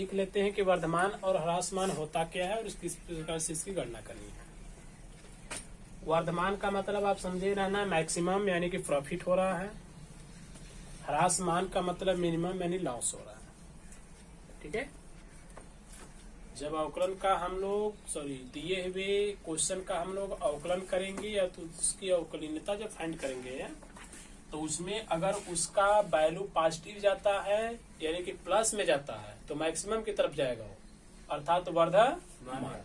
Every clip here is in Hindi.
सीख लेते हैं कि वर्धमान और ह्रासमान होता क्या है और किस प्रकार से इसकी गणना करनी है। वर्धमान का मतलब आप समझे रहना मैक्सिमम यानी कि प्रॉफिट हो रहा है। ह्रासमान का मतलब मिनिमम यानी लॉस हो रहा है। ठीक है, जब अवकलन का हम लोग दिए हुए क्वेश्चन का हम लोग अवकलन करेंगे या तो उसकी अवकलनीयता जब फाइंड करेंगे तो उसमें अगर उसका वैल्यू पॉजिटिव जाता है यानी कि प्लस में जाता है तो मैक्सिमम की तरफ जाएगा वो, अर्थात वर्धमान।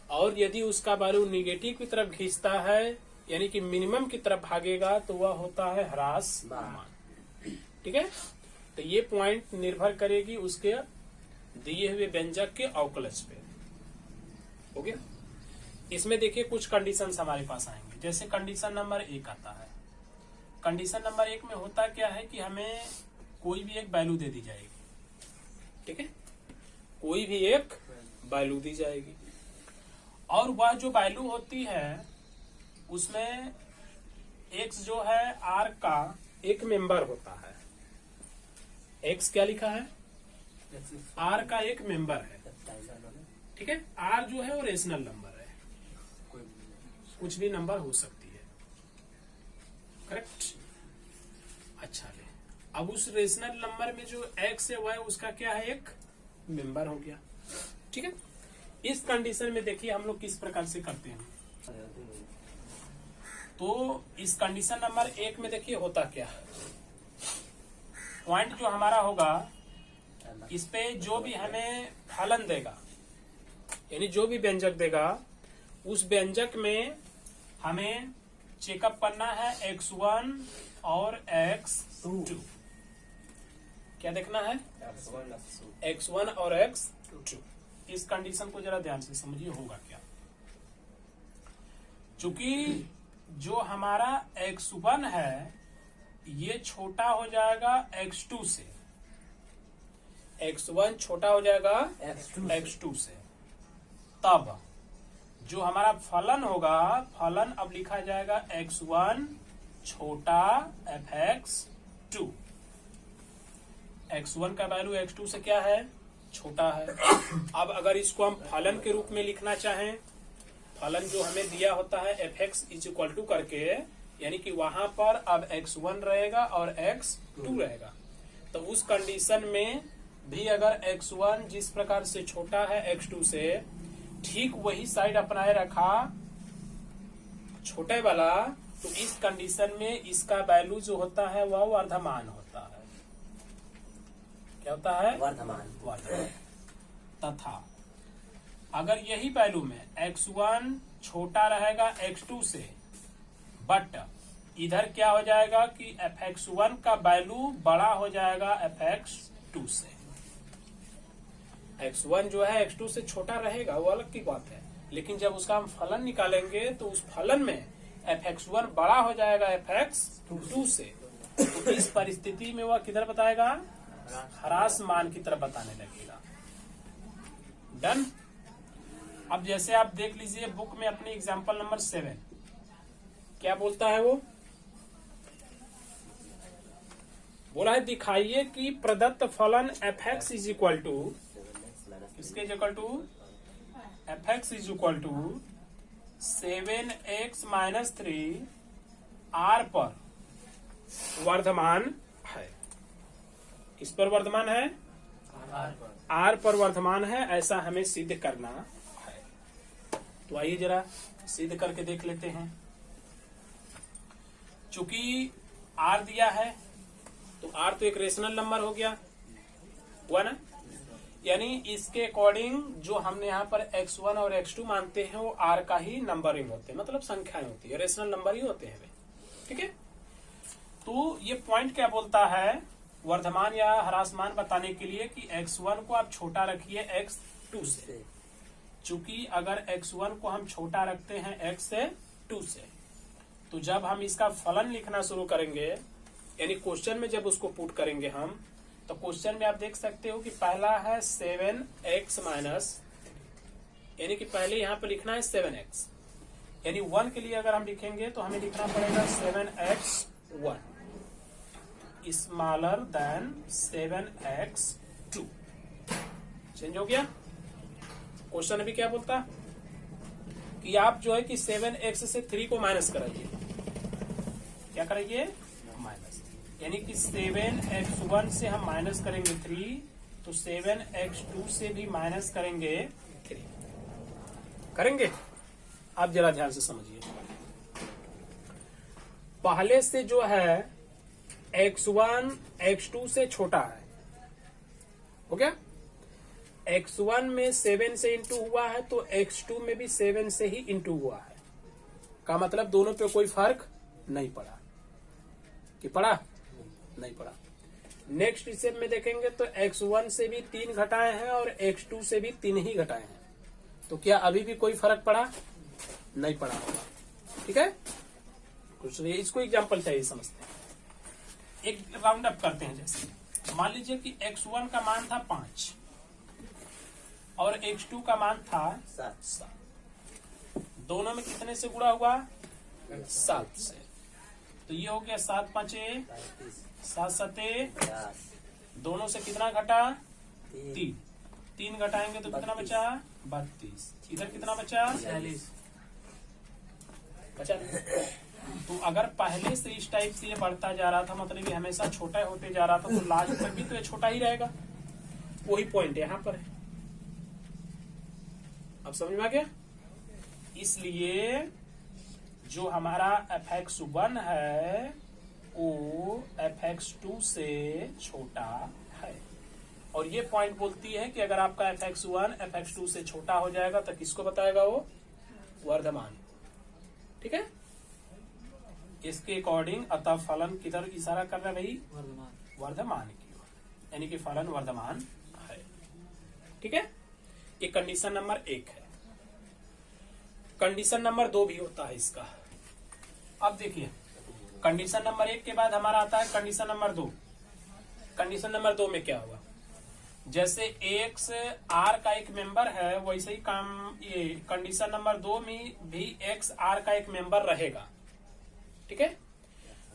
और यदि उसका वैल्यू निगेटिव की तरफ खींचता है यानी कि मिनिमम की तरफ भागेगा तो वह होता है ह्रासमान। ठीक है, तो ये पॉइंट निर्भर करेगी उसके दिए हुए व्यंजक के अवकलज पे। हो गया। इसमें देखिए कुछ कंडीशंस हमारे पास आएंगे। जैसे कंडीशन नंबर 1 आता है। कंडीशन नंबर 1 में होता क्या है कि हमें कोई भी एक वैल्यू दे दी जाएगी। ठीक है, कोई भी एक वैल्यू दी जाएगी और वह जो वैल्यू होती है उसमें x जो है r का एक मेंबर होता है। x क्या लिखा है? r का एक मेंबर है। ठीक है, r जो है वो रेशनल नंबर है, कुछ भी नंबर हो सकती है। करेक्ट। अच्छा ले, अब उस रेशनल नंबर में जो x है वह उसका क्या है? एक मेंबर हो गया। ठीक है, इस कंडीशन में देखिए हम लोग किस प्रकार से करते हैं। तो इस कंडीशन नंबर 1 में देखिए होता क्या है। पॉइंट जो हमारा होगा इस पे जो भी हमें फलन देगा यानी जो भी व्यंजक देगा उस व्यंजक में हमें चेकअप करना है x1 और x2। क्या देखना है? x1 और x2। इस कंडीशन को जरा ध्यान से समझिए होगा क्या। चूंकि जो हमारा x1 है ये छोटा हो जाएगा x2 से, x1 छोटा हो जाएगा x2 से, तब जो हमारा फलन होगा फलन अब लिखा जाएगा x1 छोटा fx2। x1 का वैल्यू x2 से क्या है? छोटा है। अब अगर इसको हम फलन के रूप में लिखना चाहें, फलन जो हमें दिया होता है fx इज इक्वल टू करके, यानी कि वहां पर अब x1 रहेगा और x2 रहेगा। तो उस कंडीशन में भी अगर x1 जिस प्रकार से छोटा है x2 से, ठीक वही साइड अपनाए रखा छोटे वाला, तो इस कंडीशन में इसका वैल्यू जो होता है वह वर्धमान होता है। क्या होता है? वर्धमान। तथा अगर यही वैल्यू में x1 छोटा रहेगा x2 से, बट इधर क्या हो जाएगा कि fx1 का वैल्यू बड़ा हो जाएगा fx2 से। x1 जो है x2 से छोटा रहेगा वो अलग की बात है, लेकिन जब उसका हम फलन निकालेंगे तो उस फलन में fx1 बड़ा हो जाएगा fx2 से। तो इस परिस्थिति में वह किधर बताएगा? ह्रासमान की तरफ बताने लगेगा। डन। अब जैसे आप देख लीजिए बुक में अपने एग्जाम्पल नंबर 7 क्या बोलता है। वो बोला है दिखाइए कि प्रदत्त फलन fx इज इक्वल टू इसके equal to fx is equal to 7x minus 3 r पर वर्धमान है। किस पर वर्धमान है? r पर वर्धमान है, ऐसा हमें सिद्ध करना है। तो आइए जरा सिद्ध करके देख लेते हैं। चूंकि r दिया है तो r तो एक रेशनल नंबर हो गया हुआ ना, यानी इसके अकॉर्डिंग जो हमने यहाँ पर x1 और x2 मानते हैं वो r का ही नंबरिंग होते हैं, मतलब संख्याएं होती है, रेशनल नंबर ही होते हैं। ठीक है, तो ये पॉइंट क्या बोलता है वर्धमान या ह्रासमान बताने के लिए कि x1 को आप छोटा रखिए x2 से। चूंकि अगर x1 को हम छोटा रखते हैं x2 से, तो जब हम इसका फलन लिखना शुरू करेंगे यानी क्वेश्चन में जब उसको पुट करेंगे हम, तो क्वेश्चन में आप देख सकते हो कि पहला है 7x माइनस, यानी कि पहले यहाँ पे लिखना है 7x, यानी 1 के लिए अगर हम लिखेंगे तो हमें लिखना पड़ेगा 7x1 smaller than 7x2। Change हो गया। क्वेश्चन अभी क्या बोलता कि आप जो है कि 7x से 3 को माइनस कराइए। क्या कराइए? माइनस, यानी कि 7x1 से हम माइनस करेंगे 3, तो 7x2 से भी माइनस करेंगे 3। करेंगे? आप जरा ध्यान से समझिए। पहले से जो है x1 x2 से छोटा है, हो गया? x1 में 7 से इंटू हुआ है तो x2 में भी 7 से ही इंटू हुआ है, का मतलब दोनों पे कोई फर्क नहीं पड़ा। कि पड़ा? नहीं पड़ा। नेक्स्ट स्टेप में देखेंगे तो x1 से भी 3 घटाए हैं और x2 से भी 3 ही घटाए हैं, तो क्या अभी भी कोई फर्क पड़ा? नहीं पड़ा होगा। ठीक है, कुछ इसको एग्जांपल चाहिए समझते हैं। एक राउंड अप करते हैं। जैसे मान लीजिए कि x1 का मान था 5 और x2 का मान था 7। दोनों में कितने से गुणा हुआ? 7 से। तो ये हो गया 7 5 7 7, दोनों से कितना घटा? 3 घटाएंगे तो कितना बचा? 32। इधर कितना बचा? 46 बचा। तो अगर पहले से इस टाइप से ये बढ़ता जा रहा था, मतलब ये हमेशा छोटा होते जा रहा था, तो लास्ट तक भी तो ये छोटा ही रहेगा। वही पॉइंट यहाँ पर है। अब समझ में आ गया? इसलिए जो हमारा fx1 है वो fx2 से छोटा है। और ये पॉइंट बोलती है कि अगर आपका fx1 fx2 से छोटा हो जाएगा तो किसको बताएगा? वो वर्धमान। ठीक है, इसके अकॉर्डिंग अतः फलन किधर इशारा कर रहा है भाई? वर्धमान की ओर, यानी कि फलन वर्धमान है। ठीक है, ये कंडीशन नंबर 1 है। कंडीशन नंबर 2 भी होता है इसका। अब देखिए, कंडीशन नंबर 1 के बाद हमारा आता है कंडीशन नंबर 2। कंडीशन नंबर 2 में क्या होगा? जैसे x r का एक मेंबर है, वैसे ही काम ये कंडीशन नंबर 2 में भी x r का एक मेंबर रहेगा। ठीक है,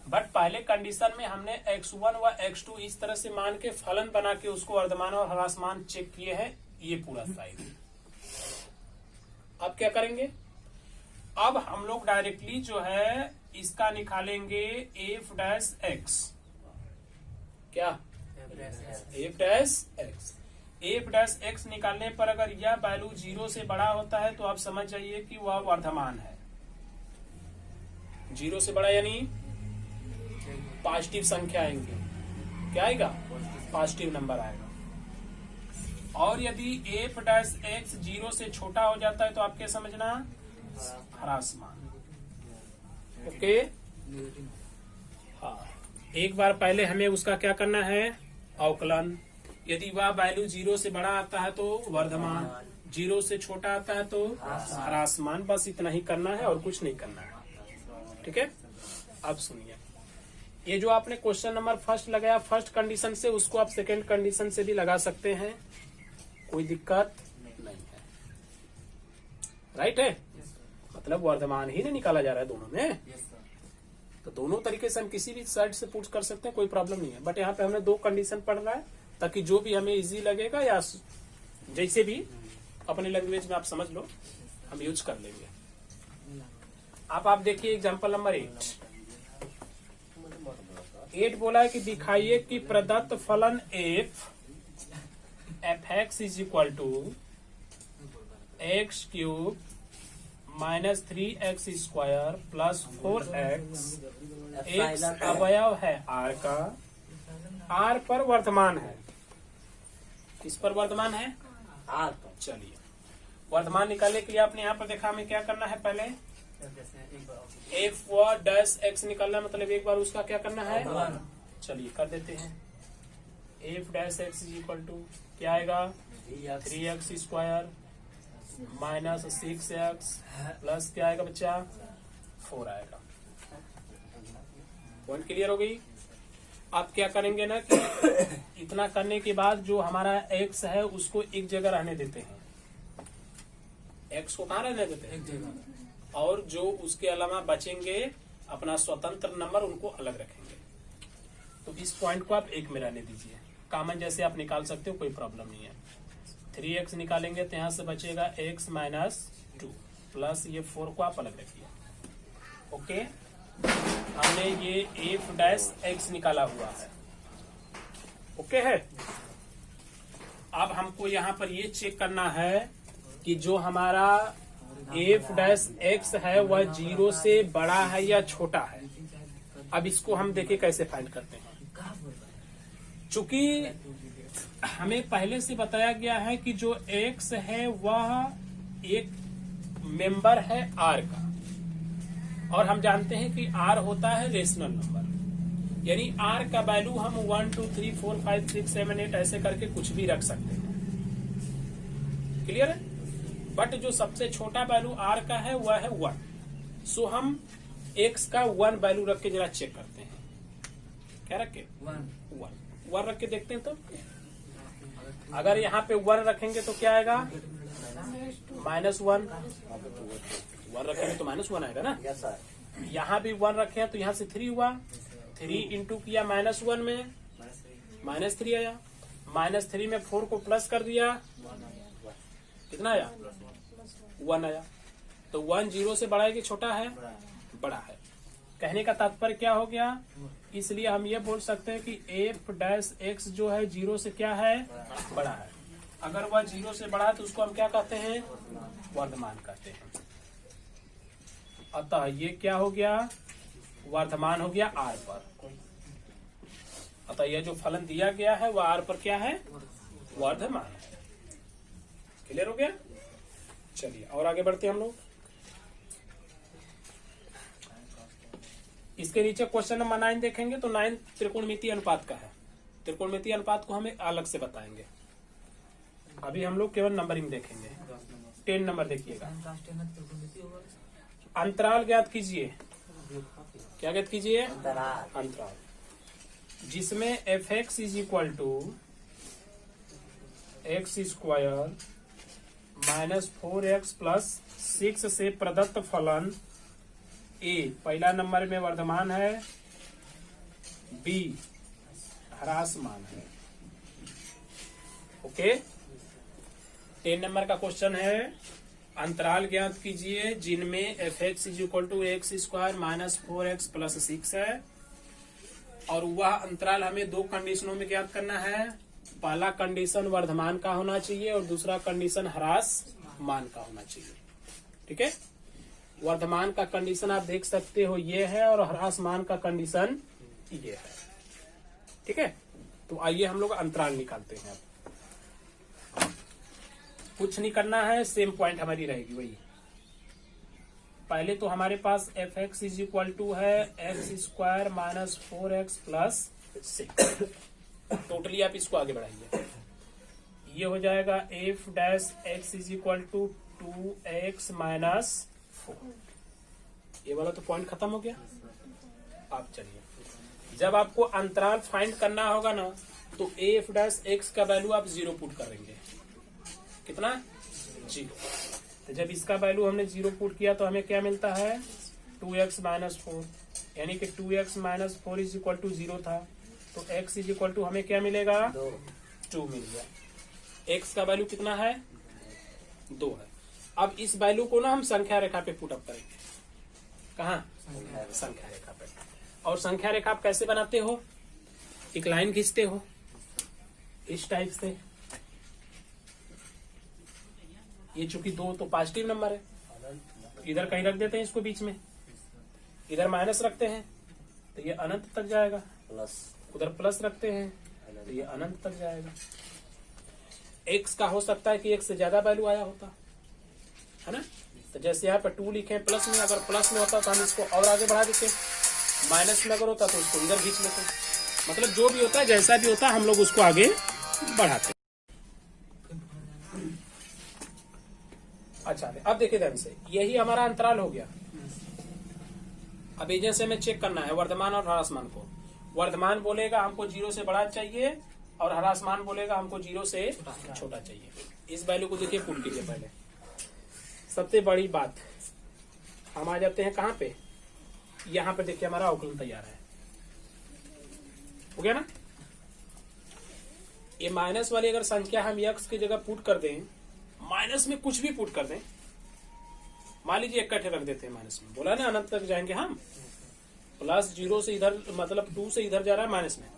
बट पहले कंडीशन में हमने x1 व x2 इस तरह से मान के फलन बना के उसको वर्धमान और ह्रासमान चेक किए हैं, ये पूरा साइड। अब क्या करेंगे? अब हम लोग डायरेक्टली जो है इसका निकालेंगे f डैश x। क्या? f डैश x निकालने पर अगर यह वैल्यू 0 से बड़ा होता है तो आप समझ जाइए कि वह वर्धमान है। 0 से बड़ा यानी पॉजिटिव संख्या आएंगे। क्या आएगा? पॉजिटिव नंबर आएगा। और यदि f डैश x 0 से छोटा हो जाता है तो आप क्या समझना? ह्रासमान। ओके, हाँ, एक बार पहले हमें उसका क्या करना है? अवकलन। यदि वह वैल्यू 0 से बड़ा आता है तो वर्धमान, 0 से छोटा आता है तो ह्रासमान। बस इतना ही करना है और कुछ नहीं करना है। ठीक है, अब सुनिए, ये जो आपने क्वेश्चन नंबर फर्स्ट लगाया फर्स्ट कंडीशन से, उसको आप सेकेंड कंडीशन से भी लगा सकते हैं, कोई दिक्कत नहीं है। राइट है, मतलब वर्धमान ही नहीं निकाला जा रहा है दोनों में, तो दोनों तरीके से हम किसी भी साइड से पूछ कर सकते हैं, कोई प्रॉब्लम नहीं है। बट यहाँ पे हमने 2 कंडीशन पढ़ रहा है ताकि जो भी हमें इजी लगेगा या जैसे भी अपने लैंग्वेज में आप समझ लो, हम यूज कर लेंगे। अब आप देखिए एग्जांपल नंबर 8 बोला है कि दिखाइए कि प्रदत्त फलन f(x) is equal to x³ minus 3x square plus 4x x अवयव है r का, r पर वर्धमान है। किस पर वर्धमान है? r पर। चलिए, वर्धमान निकालने के लिए आपने यहाँ पर देखा हमें क्या करना है? पहले f व डैश x निकालना, मतलब एक बार उसका क्या करना है? चलिए कर देते हैं। f dash x is equal to क्या आएगा? 3x square minus 6x plus क्या आएगा बच्चा? 4 आएगा। पॉइंट क्लियर हो गई? आप क्या करेंगे ना कि इतना करने के बाद जो हमारा x है उसको एक जगह रहने देते हैं। x को कहाँ रहने देते हैं? एक जगह। और जो उसके अलावा बचेंगे अपना स्वतंत्र नंबर उनको अलग रखेंगे। तो इस पॉइंट को आप 1 में रहने दीजिए। कॉमन जैसे आप निकाल सकते हो, कोई प्रॉब्लम नहीं है। 3x निकालेंगे तो यहाँ से बचेगा x माइनस 2 प्लस ये 4 को आप अलग रखिए। ओके, हमने ये f डैश x निकाला हुआ है। ओके है। अब हमको यहाँ पर ये चेक करना है कि जो हमारा f डैश x है वह 0 से बड़ा है या छोटा है। अब इसको हम देखिए कैसे फाइंड करते हैं। चूंकि हमें पहले से बताया गया है कि जो x है वह एक मेंबर है r का, और हम जानते हैं कि r होता है रेशनल नंबर, यानी r का वैल्यू हम 1 2 3 4 5 6 7 8 ऐसे करके कुछ भी रख सकते हैं। क्लियर है। बट जो सबसे छोटा वैल्यू r का है वह है 1। सो हम x का 1 वैल्यू रख के जरा चेक करते हैं। क्या रख के 1 रख के देखते हैं। तो अगर यहाँ पे 1 रखेंगे तो क्या आएगा -1 रखेंगे तो -1 आएगा ना। यहाँ भी 1 रखे हैं तो यहाँ से 3 हुआ, 3 इंटू किया -1 में -3 आया, -3 में 4 को प्लस कर दिया, कितना आया 1 आया। तो 1 0 से बड़ा है कि छोटा है, बड़ा है। कहने का तात्पर्य क्या हो गया, इसलिए हम ये बोल सकते हैं कि f डैश x जो है 0 से क्या है, बड़ा है। अगर वह 0 से बड़ा है तो उसको हम क्या कहते हैं, वर्धमान कहते हैं। अतः ये क्या हो गया, वर्धमान हो गया r पर। अतः यह जो फलन दिया गया है वह r पर क्या है, वर्धमान है। क्लियर हो गया। चलिए और आगे बढ़ते हैं हम लोग। इसके नीचे क्वेश्चन नंबर 9 देखेंगे तो 9 त्रिकोणमितीय अनुपात का है। त्रिकोणमितीय अनुपात को हमें अलग से बताएंगे। अभी हम लोग केवल नंबरिंग देखेंगे। 10 नंबर देखिएगा। अंतराल ज्ञात कीजिए। क्या ज्ञात कीजिए, अंतराल जिसमें f(x) is equal to x² -4x plus 6 से प्रदत्त फलन a पहला नंबर में वर्धमान है, b ह्रासमान है। ओके, 10 नंबर का क्वेश्चन है, अंतराल ज्ञात कीजिए जिनमें f(x) is equal to x² -4x plus 6 है, और वह अंतराल हमें दो कंडीशनों में ज्ञात करना है। पहला कंडीशन वर्धमान का होना चाहिए और दूसरा कंडीशन ह्रासमान का होना चाहिए। ठीक है, वर्धमान का कंडीशन आप देख सकते हो ये है, और ह्रासमान का कंडीशन ये है। ठीक है, तो आइए हम लोग अंतराल निकालते हैं। कुछ नहीं करना है, सेम पॉइंट हमारी रहेगी वही। पहले तो हमारे पास f(x) इज इक्वल टू है x² -4x प्लस 6। टोटली आप इसको आगे बढ़ाइए। ये हो जाएगा f dash x is equal to 2x -4। ये वाला तो पॉइंट खत्म हो गया। आप चलिए, जब आपको अंतराल फाइंड करना होगा ना तो f डैश x का वैल्यू आप 0 पुट करेंगे। कितना, 0। तो जब इसका वैल्यू हमने 0 पुट किया तो हमें क्या मिलता है, 2x -4, यानी कि 2x -4 इज इक्वल टू 0 था, तो x इज इक्वल टू हमें क्या मिलेगा, 2 मिल गया। x का वैल्यू कितना है, 2 है। अब इस वैल्यू को ना हम संख्या रेखा पे पुट अप करेंगे। कहाँ, संख्या रेखा पे। और संख्या रेखा आप कैसे बनाते हो, एक लाइन खींचते हो इस टाइप से। ये चूंकि 2 तो पॉजिटिव नंबर है, इधर कहीं रख देते हैं इसको बीच में, इधर माइनस रखते हैं तो ये अनंत तक जाएगा, प्लस उधर प्लस रखते हैं तो ये अनंत तक जाएगा। x का हो सकता है कि x से ज्यादा वैल्यू आया होता है ना। तो जैसे यहाँ पर 2 लिखे प्लस में, अगर प्लस में होता तो हम इसको और आगे बढ़ा देते, माइनस में अगर होता तो उसको इधर खींच लेते। मतलब जो भी होता है, जैसा भी होता है, हम लोग उसको आगे बढ़ाते। अच्छा, अब देखिए ध्यान से, यही हमारा अंतराल हो गया। अब एजेंट से हमें चेक करना है वर्धमान और ह्रासमान को। वर्धमान बोलेगा हमको 0 से बड़ा चाहिए और ह्रासमान बोलेगा हमको 0 से छोटा चाहिए। इस वैल्यू को देखिए, पुट कीजिए। पहले सबसे बड़ी बात, हम आ जाते हैं कहाँ पे, यहाँ पे देखिए हमारा अवकलन तैयार है, हो गया ना। ये माइनस वाली अगर संख्या हम x की जगह पुट कर दें, माइनस में कुछ भी पुट कर दें, मान लीजिए इकट्ठे रख देते हैं माइनस में, बोला ना अनंत तक जाएंगे हम, प्लस 0 से इधर मतलब 2 से इधर जा रहा है माइनस में,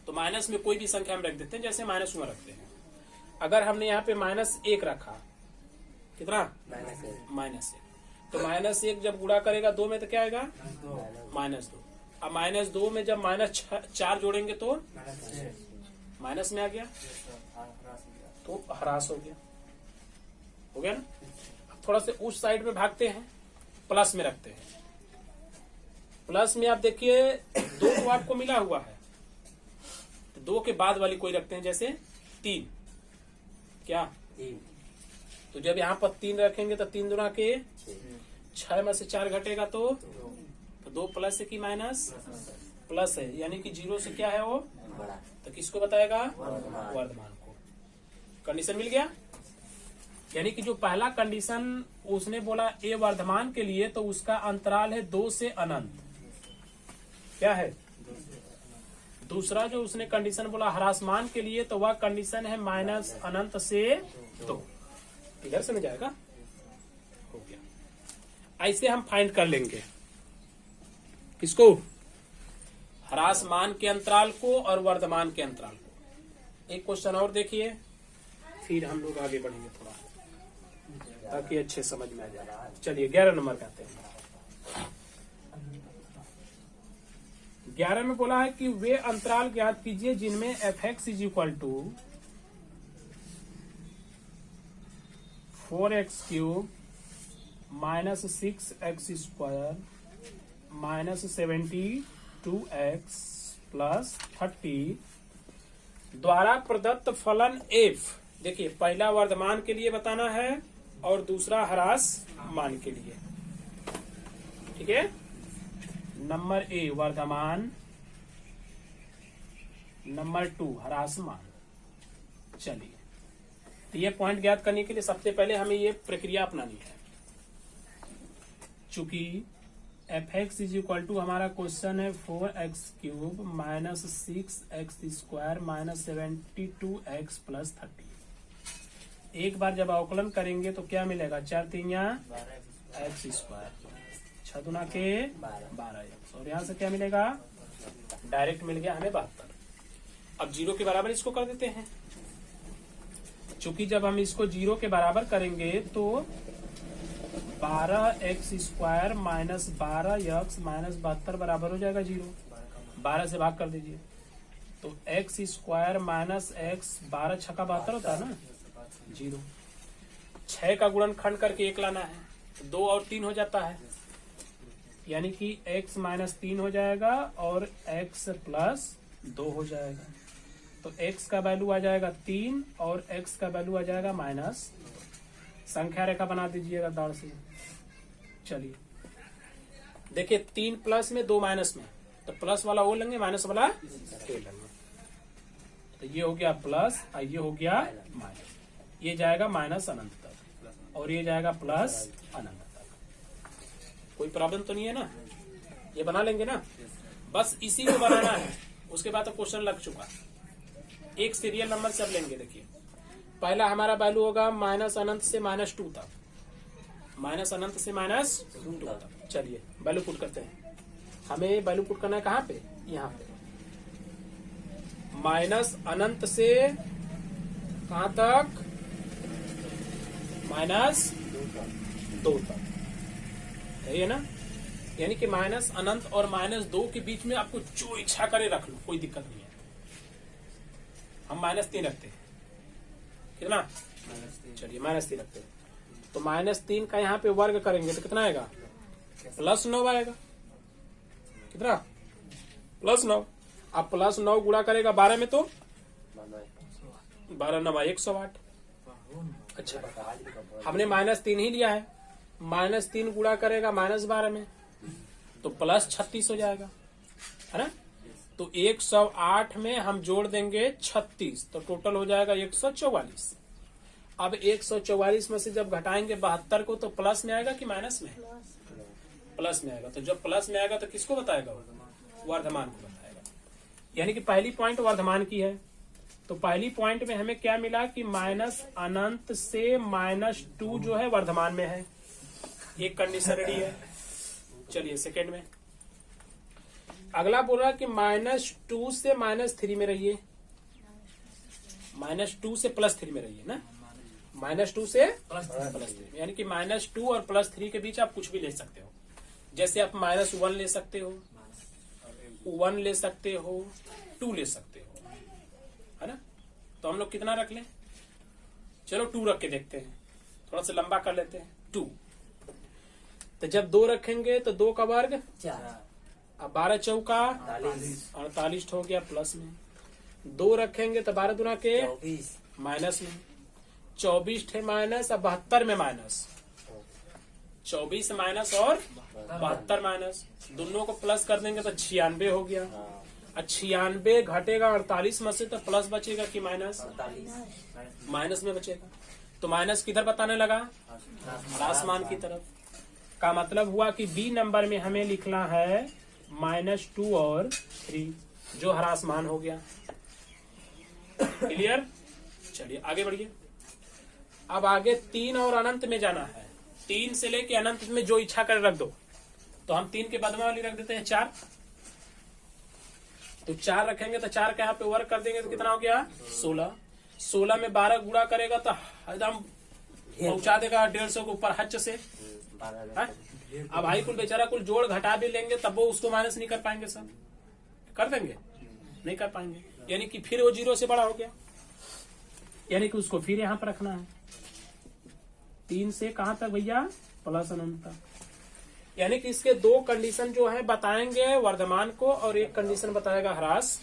तो माइनस में कोई भी संख्या हम रख देते हैं, जैसे माइनस में रखते हैं। अगर हमने यहाँ पे -1 रखा, कितना -1, तो -1 जब गुणा करेगा 2 में तो क्या आएगा -2। अब -2 में जब -4 जोड़ेंगे तो माइनस में आ गया, तो ह्रास हो गया ना। अब थोड़ा से उस साइड में भागते हैं, प्लस में रखते हैं। प्लस में आप देखिए 2 तो आपको मिला हुआ है, तो 2 के बाद वाली कोई रखते हैं, जैसे 3, क्या 3, तो जब यहाँ पर 3 रखेंगे तो 3 दूना के 6 में से 4 घटेगा तो 2 प्लस है कि माइनस, प्लस है, यानी कि 0 से क्या है वो बड़ा, तो किसको बताएगा, वर्धमान को। कंडीशन मिल गया। यानी कि जो पहला कंडीशन उसने बोला ए वर्धमान के लिए, तो उसका अंतराल है 2 से अनंत, क्या है। दूसरा जो उसने कंडीशन बोला ह्रासमान के लिए, तो वह कंडीशन है माइनस अनंत से 2। इधर से में जाएगा, हो गया। ऐसे हम फाइंड कर लेंगे किसको, ह्रासमान के अंतराल को और वर्धमान के अंतराल को। एक क्वेश्चन और देखिए, फिर हम लोग आगे बढ़ेंगे थोड़ा, ताकि अच्छे समझ में आ जाए। चलिए 11 नंबर पे आते हैं। 11 में बोला है कि वे अंतराल ज्ञात कीजिए जिनमें f(x) = 4x³ -6x² -72x + 30 द्वारा प्रदत्त फलन f। देखिए पहला वर्धमान के लिए बताना है और दूसरा ह्रासमान के लिए, ठीक है। नंबर ए वर्धमान, नंबर 2 ह्रासमान। चलिए, तो ये पॉइंट ज्ञात करने के लिए सबसे पहले हमें ये प्रक्रिया अपनानी है। चूंकि f(x) = हमारा क्वेश्चन है 4x³ -6x² -72x + 30। एक बार जब अवकलन करेंगे तो क्या मिलेगा, 4 3 x², 6 दूना के 12x, और यहाँ से क्या मिलेगा, डायरेक्ट मिल गया हमें 72। अब 0 के बराबर इसको कर देते हैं। चूंकि जब हम इसको 0 के बराबर करेंगे तो 12x² -12x -72 बराबर हो जाएगा 0। 12 से भाग कर दीजिए, तो x² -x 12 6 का 72 होता है ना, 0। 6 का गुणनखंड करके 1 लाना है, तो 2 और 3 हो जाता है, यानी कि x - 3 हो जाएगा और x + 2 हो जाएगा। तो x का वैल्यू आ जाएगा 3 और x का वैल्यू आ जाएगा माइनस। संख्या रेखा बना दीजिएगा दाड़ से। चलिए देखिए, 3 प्लस में 2 माइनस में, तो प्लस वाला वो लेंगे, माइनस वाला ये लेंगे। तो ये हो गया प्लस और ये हो गया माइनस। ये जाएगा माइनस अनंत तक और ये जाएगा प्लस अनंत तक। कोई प्रॉब्लम तो नहीं है ना, ये बना लेंगे ना, बस इसी को बनाना है। उसके बाद तो क्वेश्चन लग चुका। एक सीरियल नंबर से अब लेंगे। देखिए पहला हमारा वैल्यू होगा माइनस अनंत से -2 तक, माइनस अनंत से -2 तक। चलिए वैल्यू पुट करते हैं। हमें वैल्यू पुट करना है कहाँ पे, यहाँ पे। माइनस अनंत से कहाँ तक, -2 तक, है ना। यानी कि माइनस अनंत और -2 के बीच में आपको जो इच्छा करे रख लो, कोई दिक्कत नहीं है। हम -3 रखते हैं, कितना, चलिए -3 रखते हैं। तो -3 का यहाँ पे वर्ग करेंगे तो कितना आएगा, +9 आएगा। कितना, +9। अब +9 गुणा करेगा 12 में तो 12 9 108। अच्छा, हमने -3 ही लिया है, -3 गुणा करेगा -12 में तो +36 हो जाएगा, है ना। तो 108 में हम जोड़ देंगे 36, तो टोटल हो जाएगा 144। अब 144 में से जब घटाएंगे 72 को, तो प्लस में आएगा कि माइनस में, प्लस में आएगा। तो जब प्लस में आएगा तो किसको बताएगा, वर्धमान को बताएगा। यानी कि पहली पॉइंट वर्धमान की है, तो तो पहली पॉइंट में हमें क्या मिला कि माइनस अनंत से -2 जो है वर्धमान में है, एक कंडीशन रेडी है। चलिए सेकेंड में अगला बोल रहा कि -2 से -3 में रहिए, -2 से +3 में रहिए ना, -2 से +3 यानी कि -2 और +3 के बीच आप कुछ भी ले सकते हो। जैसे आप -1 ले सकते हो, 1 ले सकते हो, 2 ले सकते हो, है ना। तो हम लोग कितना रख लें, चलो 2 रख के देखते हैं, थोड़ा सा लंबा कर लेते हैं। 2 तो जब 2 रखेंगे तो 2 का वर्ग 4, अब 12 चौका 48 हो गया प्लस में। 2 रखेंगे तो 12 दूना के 24, माइनस में, 24 थे माइनस, अब 72 में माइनस, 24 माइनस और 72 माइनस, दोनों को प्लस कर देंगे तो 96 हो गया। और 96 घटेगा 48 में से, तो प्लस बचेगा कि माइनस, 48, माइनस में बचेगा। तो माइनस किधर बताने लगा, ह्रासमान की तरफ। का मतलब हुआ कि बी नंबर में हमें लिखना है -2 और 3 जो ह्रासमान हो गया। क्लियर। चलिए आगे बढ़िए। अब आगे 3 और अनंत में जाना है। 3 से लेके अनंत में जो इच्छा कर रख दो। तो हम 3 के बदला वाली रख देते हैं 4। तो 4 रखेंगे तो 4 के यहाँ पे वर्क कर देंगे तो कितना हो गया 16। 16 में 12 गुणा करेगा तो एकदम पहुंचा देगा 150 के ऊपर हच से। अब भाई कुल बेचारा कुल जोड़ घटा भी लेंगे तब वो उसको माइनस नहीं कर पाएंगे, सब कर देंगे, नहीं कर पाएंगे, यानी कि फिर वो 0 से बड़ा हो गया, यानी कि उसको फिर यहाँ पर रखना है। 3 से कहां तक भैया, प्लस अनंत तक। यानी कि इसके 2 कंडीशन जो है बताएंगे वर्धमान को और एक कंडीशन बताएगा ह्रास